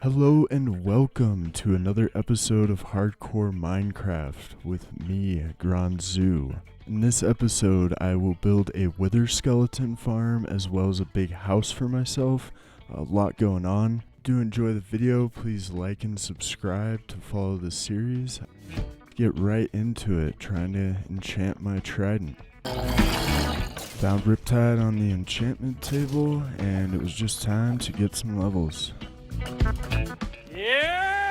Hello and welcome to another episode of Hardcore Minecraft with me, Granzu. In this episode, I will build a wither skeleton farm as well as a big house for myself. A lot going on. Do enjoy the video, please like and subscribe to follow the series. Get right into it, trying to enchant my trident. Found Riptide on the enchantment table, and it was just time to get some levels. Yes!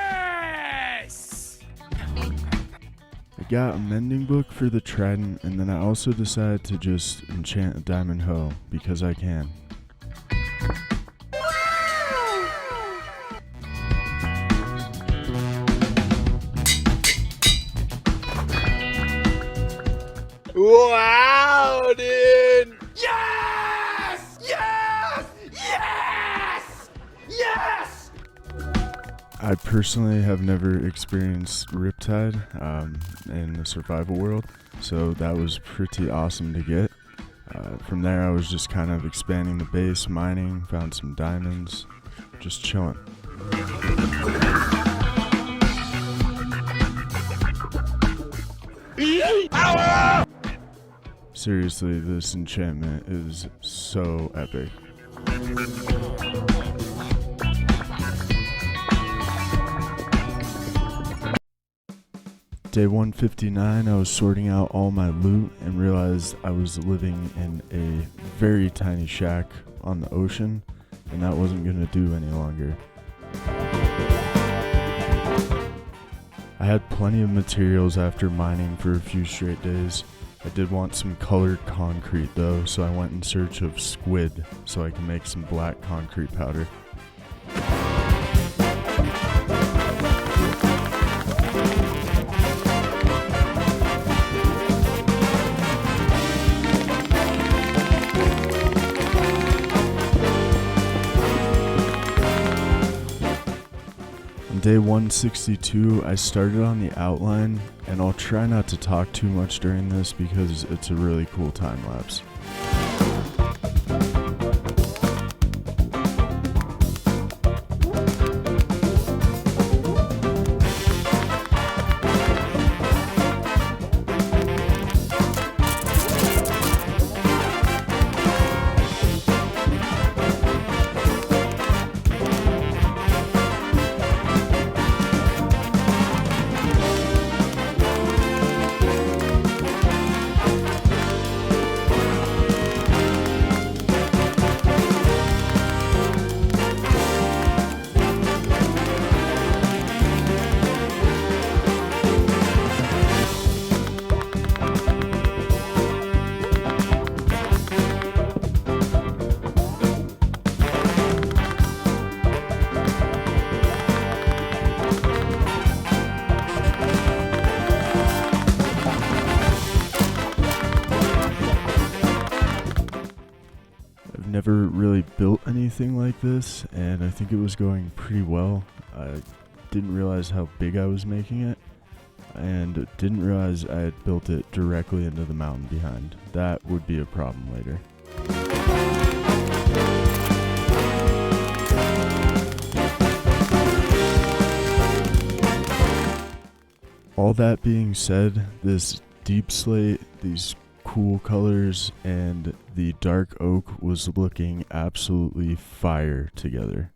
I got a mending book for the trident, and then I also decided to just enchant a diamond hoe, because I can. Wow, dude! Yes! Yes! Yes! Yes! I personally have never experienced Riptide in the survival world, so that was pretty awesome to get. From there, I was just kind of expanding the base, mining, found some diamonds, just chilling. Seriously, this enchantment is so epic. Day 159, I was sorting out all my loot and realized I was living in a very tiny shack on the ocean, and that wasn't going to do any longer. I had plenty of materials after mining for a few straight days. I did want some colored concrete though, so I went in search of squid so I can make some black concrete powder. On day 162, I started on the outline, and I'll try not to talk too much during this because it's a really cool time lapse. Never really built anything like this, and I think it was going pretty well. I didn't realize how big I was making it, and didn't realize I had built it directly into the mountain behind. That would be a problem later. All that being said, this deep slate, these cool colors, and the dark oak was looking absolutely fire together.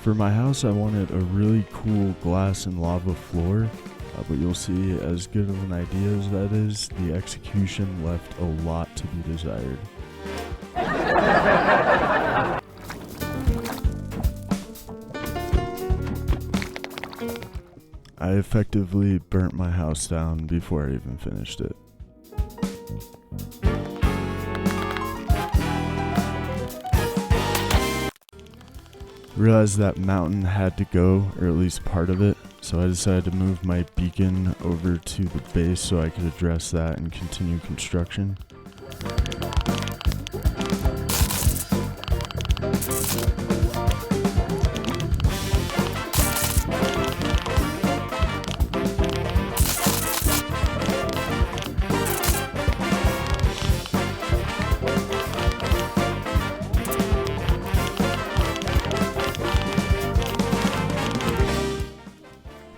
For my house, I wanted a really cool glass and lava floor, but you'll see, as good of an idea as that is, the execution left a lot to be desired. I effectively burnt my house down before I even finished it. Realized that mountain had to go, or at least part of it, So I decided to move my beacon over to the base so I could address that and continue construction.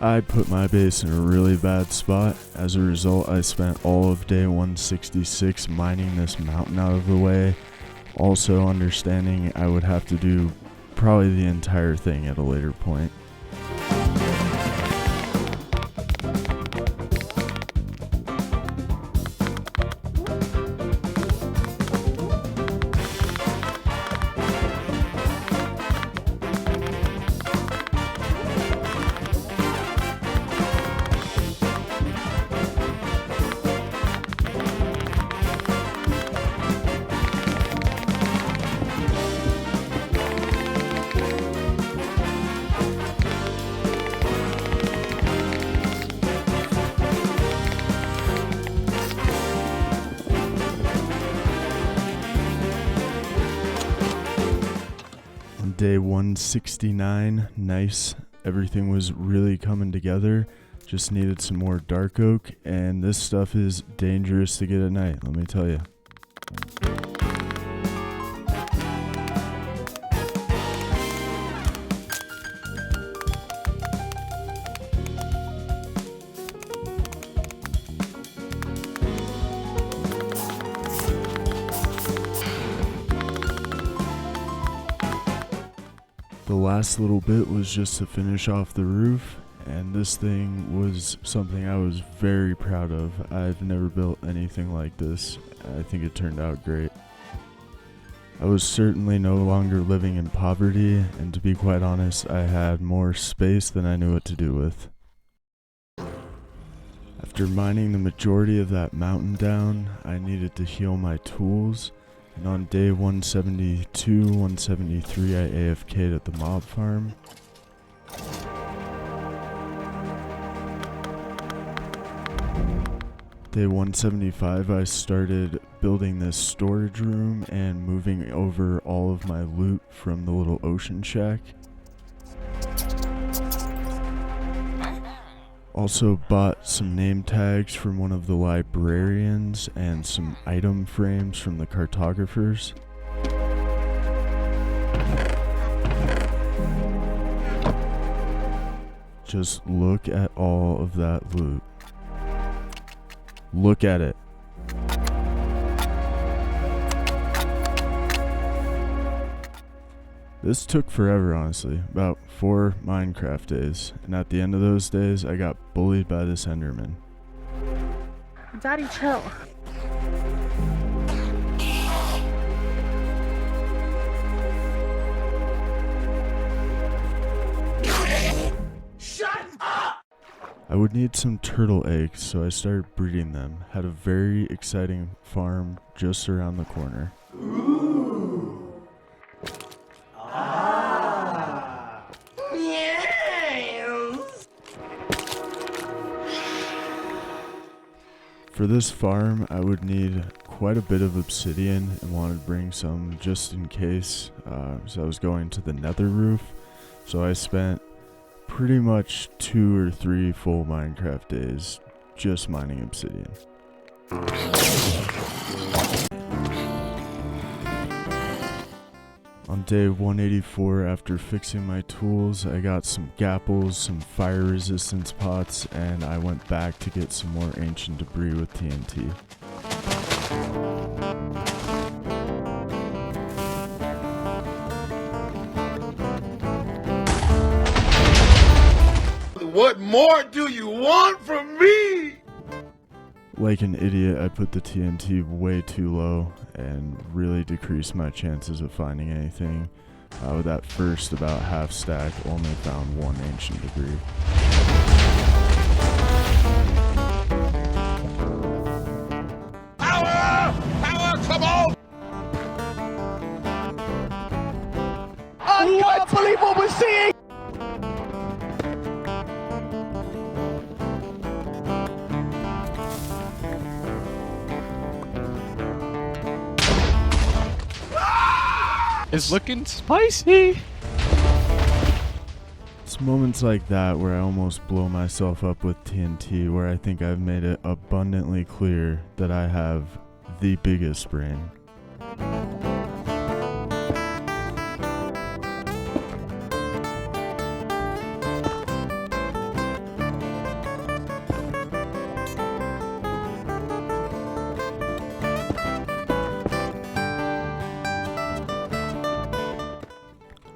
I put my base in a really bad spot. As a result, I spent all of day 166 mining this mountain out of the way. Also understanding I would have to do probably the entire thing at a later point. Day 169, nice. Everything was really coming together. Just needed some more dark oak, and this stuff is dangerous to get at night, let me tell you. The last little bit was just to finish off the roof, and this thing was something I was very proud of. I've never built anything like this. I think it turned out great. I was certainly no longer living in poverty, and to be quite honest, I had more space than I knew what to do with. After mining the majority of that mountain down, I needed to heal my tools. And on day 172, 173, I AFK'd at the mob farm. Day 175, I started building this storage room and moving over all of my loot from the little ocean shack. Also bought some name tags from one of the librarians and some item frames from the cartographers. Just look at all of that loot. Look at it. This took forever, honestly, about 4 Minecraft days, and at the end of those days, I got bullied by this Enderman. Daddy, chill. Shut up! I would need some turtle eggs, so I started breeding them. Had a very exciting farm just around the corner. Ooh. Ah. Yes. For this farm, I would need quite a bit of obsidian and wanted to bring some just in case. So I was going to the nether roof, so I spent pretty much 2 or 3 full Minecraft days just mining obsidian. On day 184, after fixing my tools, I got some gapples, some fire resistance pots, and I went back to get some more ancient debris with TNT. What more do you want from me? Like an idiot, I put the TNT way too low and really decreased my chances of finding anything. With that first about half stack, only found 1 ancient debris. Power! Power, come on! I can't believe what we're seeing! is looking spicy. It's moments like that where I almost blow myself up with TNT, where I think I've made it abundantly clear that I have the biggest brain.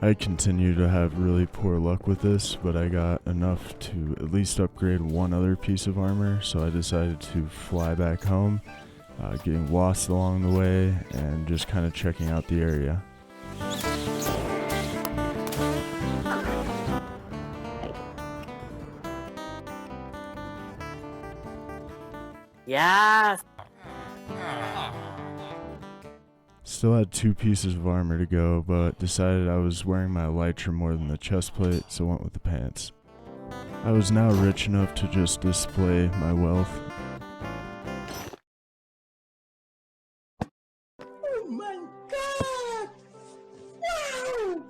I continue to have really poor luck with this, but I got enough to at least upgrade one other piece of armor, so I decided to fly back home, getting lost along the way, and just kind of checking out the area. Yes! Still had 2 pieces of armor to go, but decided I was wearing my elytra more than the chest plate, so went with the pants. I was now rich enough to just display my wealth. Oh my God! Wow!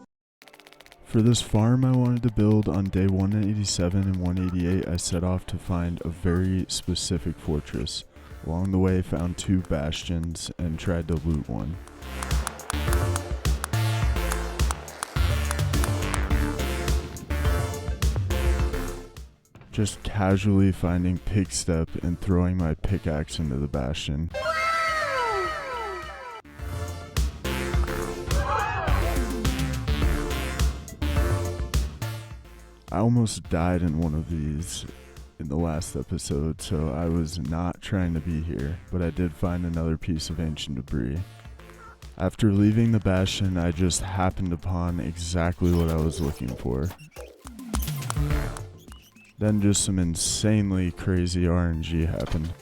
For this farm I wanted to build on day 187 and 188, I set off to find a very specific fortress. Along the way, found 2 bastions and tried to loot one. Just casually finding pig step and throwing my pickaxe into the bastion. I almost died in one of these in the last episode, so I was not trying to be here, but I did find another piece of ancient debris. After leaving the bastion, I just happened upon exactly what I was looking for. Then just some insanely crazy RNG happened.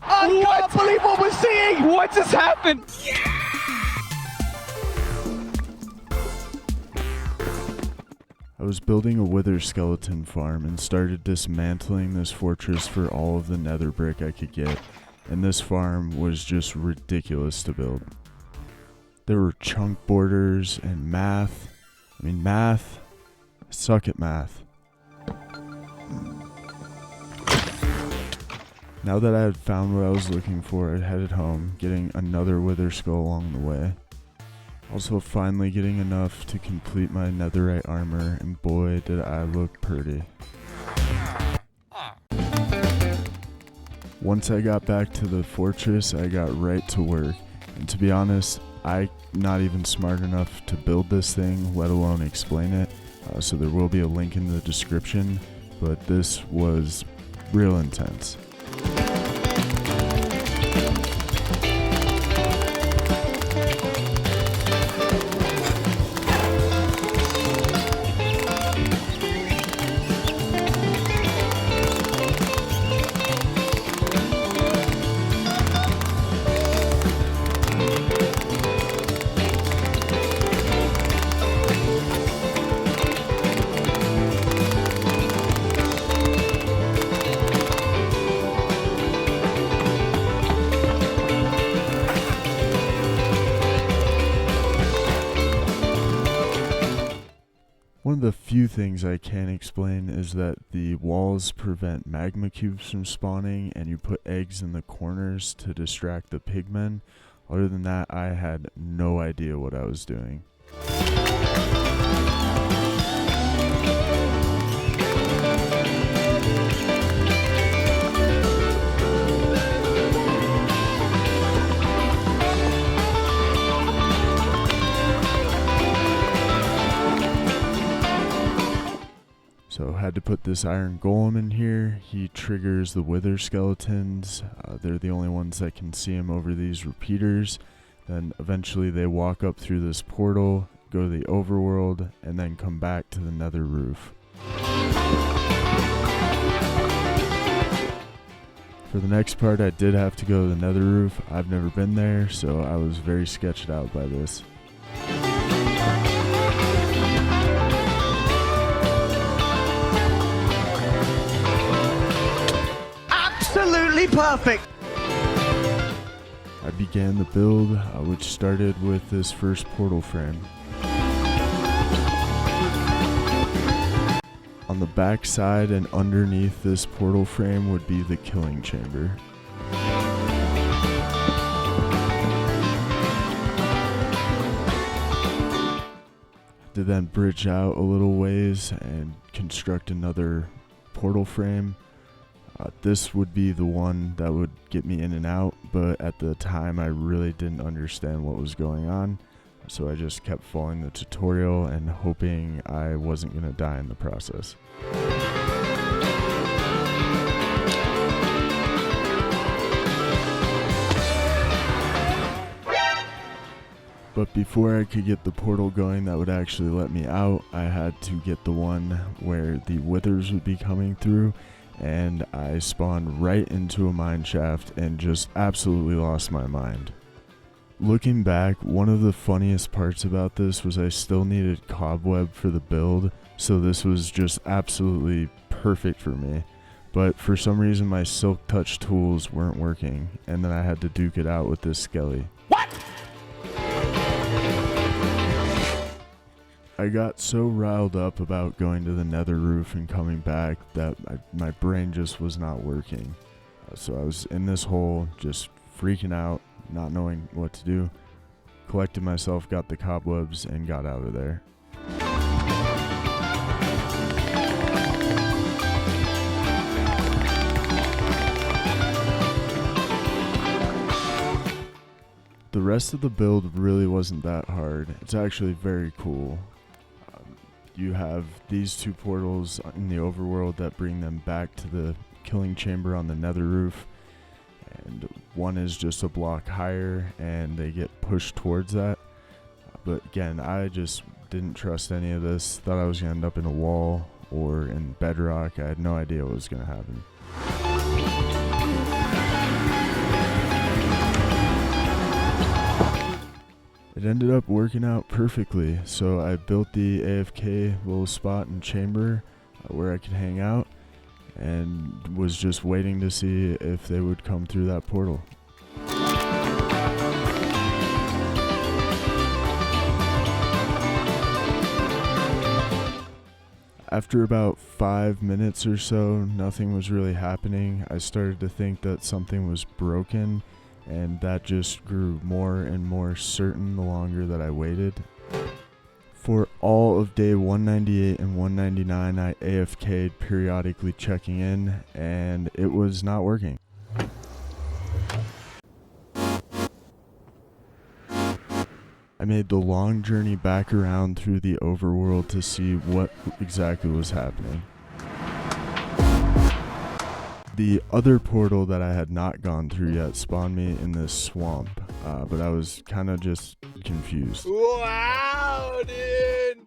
I can't believe what we're seeing! What just happened? I was building a wither skeleton farm and started dismantling this fortress for all of the nether brick I could get, and this farm was just ridiculous to build. There were chunk borders and math. I suck at math. Now that I had found what I was looking for, I headed home, getting another wither skull along the way. Also finally getting enough to complete my netherite armor, and boy did I look pretty. Once I got back to the fortress, I got right to work, and to be honest, I'm not even smart enough to build this thing, let alone explain it, so there will be a link in the description, but this was real intense. One of the few things I can explain is that the walls prevent magma cubes from spawning, and you put eggs in the corners to distract the pigmen. Other than that, I had no idea what I was doing. So had to put this iron golem in here. He triggers the wither skeletons. They're the only ones that can see him over these repeaters. Then eventually they walk up through this portal, go to the overworld, and then come back to the nether roof. For the next part, I did have to go to the nether roof. I've never been there, so I was very sketched out by this. Absolutely perfect. I began the build, which started with this first portal frame. On the back side and underneath this portal frame would be the killing chamber. To then bridge out a little ways and construct another portal frame. This would be the one that would get me in and out, but at the time I really didn't understand what was going on, so I just kept following the tutorial and hoping I wasn't going to die in the process. But before I could get the portal going that would actually let me out, I had to get the one where the withers would be coming through, and I spawned right into a mine shaft and just absolutely lost my mind. Looking back, one of the funniest parts about this was I still needed cobweb for the build, so this was just absolutely perfect for me. But for some reason my silk touch tools weren't working, and then I had to duke it out with this skelly. What? I got so riled up about going to the nether roof and coming back that my brain just was not working. So I was in this hole just freaking out, not knowing what to do. Collected myself, got the cobwebs, and got out of there. The rest of the build really wasn't that hard. It's actually very cool. You have these two portals in the overworld that bring them back to the killing chamber on the nether roof, and one is just a block higher and they get pushed towards that. But again, I just didn't trust any of this. Thought I was going to end up in a wall or in bedrock. I had no idea what was going to happen. It ended up working out perfectly, so I built the AFK little spot and chamber where I could hang out, and was just waiting to see if they would come through that portal. After about 5 minutes or so, nothing was really happening. I started to think that something was broken, and that just grew more and more certain the longer that I waited. For all of day 198 and 199, I AFK'd, periodically checking in, and it was not working. I made the long journey back around through the overworld to see what exactly was happening. The other portal that I had not gone through yet spawned me in this swamp, but I was kind of just confused. Wow, dude!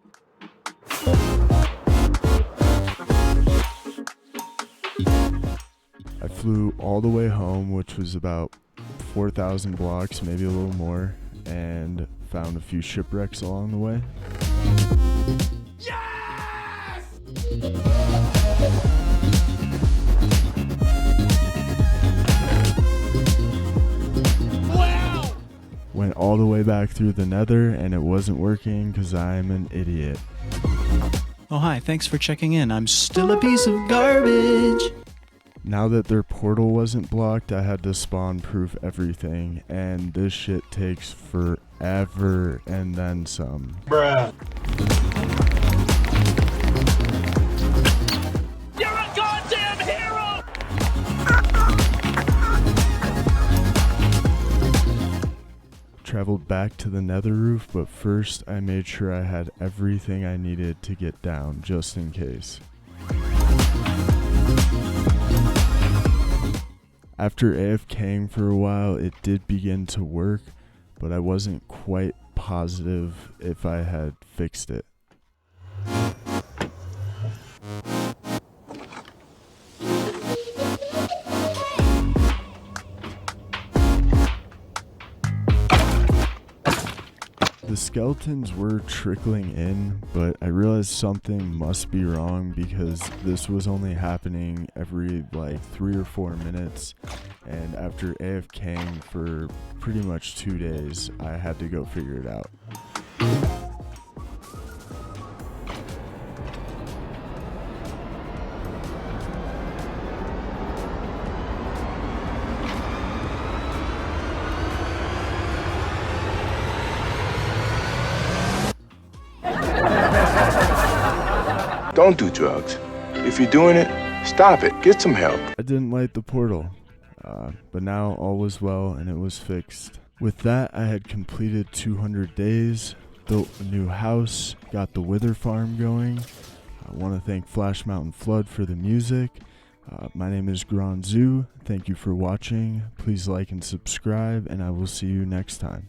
I flew all the way home, which was about 4,000 blocks, maybe a little more, and found a few shipwrecks along the way. Yes! Wow! Went all the way back through the nether, and it wasn't working because I'm an idiot. Oh, hi, thanks for checking in. I'm still a piece of garbage. Now that their portal wasn't blocked, I had to spawn proof everything, and this shit takes forever and then some. Bruh. You're a goddamn hero! Traveled back to the nether roof, but first I made sure I had everything I needed to get down, just in case. After AFKing for a while, it did begin to work, but I wasn't quite positive if I had fixed it. The skeletons were trickling in, but I realized something must be wrong because this was only happening every like 3 or 4 minutes, and after AFKing for pretty much 2 days, I had to go figure it out. Don't do drugs. If you're doing it, stop it. Get some help. I didn't light the portal, but now all was well and it was fixed. With that, I had completed 200 days, built a new house, got the Wither farm going. I want to thank Flash Mountain Flood for the music. My name is Granzu. Thank you for watching. Please like and subscribe, and I will see you next time.